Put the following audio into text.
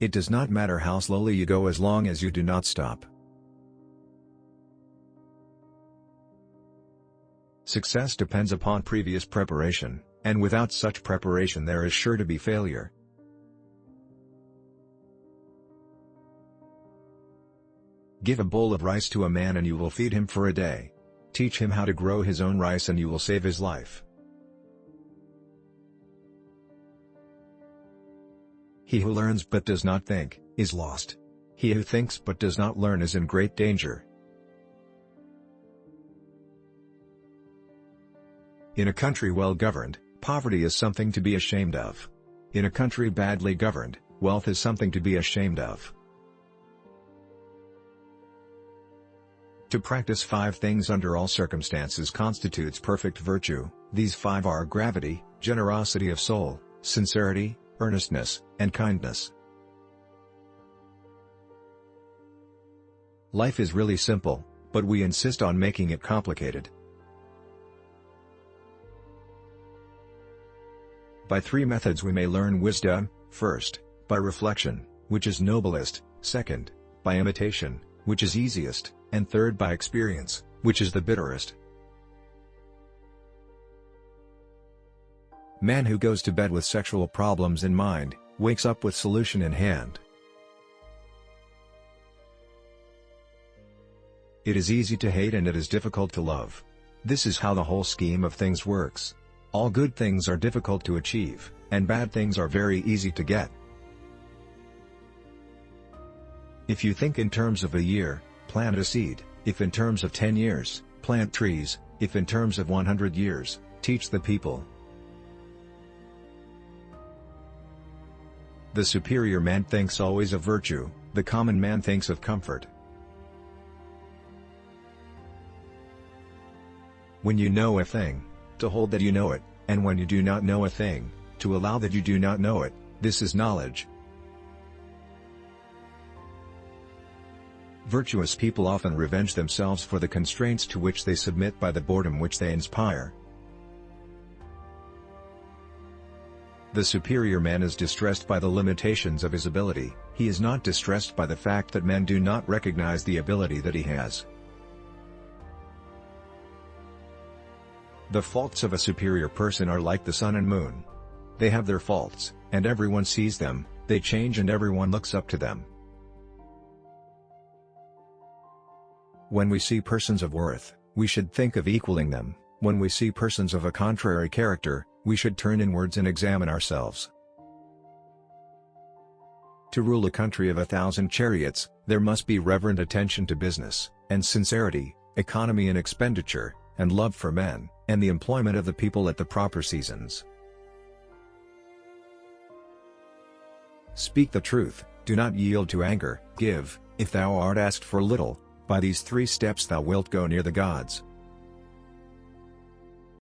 It does not matter how slowly you go as long as you do not stop. Success depends upon previous preparation, and without such preparation there is sure to be failure. Give a bowl of rice to a man and you will feed him for a day. Teach him how to grow his own rice and you will save his life. He who learns but does not think, is lost. He who thinks but does not learn is in great danger. In a country well governed, poverty is something to be ashamed of. In a country badly governed, wealth is something to be ashamed of. To practice 5 things under all circumstances constitutes perfect virtue. These 5 are gravity, generosity of soul, sincerity, earnestness, and kindness. Life is really simple, but we insist on making it complicated. By 3 methods we may learn wisdom: first, by reflection, which is noblest; second, by imitation, which is easiest; and third, by experience, which is the bitterest. Man who goes to bed with sexual problems in mind, wakes up with solution in hand. It is easy to hate and it is difficult to love. This is how the whole scheme of things works. All good things are difficult to achieve, and bad things are very easy to get. If you think in terms of a year, plant a seed; if in terms of 10 years, plant trees; if in terms of 100 years, teach the people. The superior man thinks always of virtue, the common man thinks of comfort. When you know a thing, to hold that you know it, and when you do not know a thing, to allow that you do not know it, this is knowledge. Virtuous people often revenge themselves for the constraints to which they submit by the boredom which they inspire. The superior man is distressed by the limitations of his ability; he is not distressed by the fact that men do not recognize the ability that he has. The faults of a superior person are like the sun and moon. They have their faults, and everyone sees them; they change and everyone looks up to them. When we see persons of worth, we should think of equaling them; when we see persons of a contrary character, we should turn inwards and examine ourselves. To rule a country of 1,000 chariots, there must be reverent attention to business, and sincerity, economy in expenditure, and love for men, and the employment of the people at the proper seasons. Speak the truth, do not yield to anger, give, if thou art asked for little; by these 3 steps thou wilt go near the gods.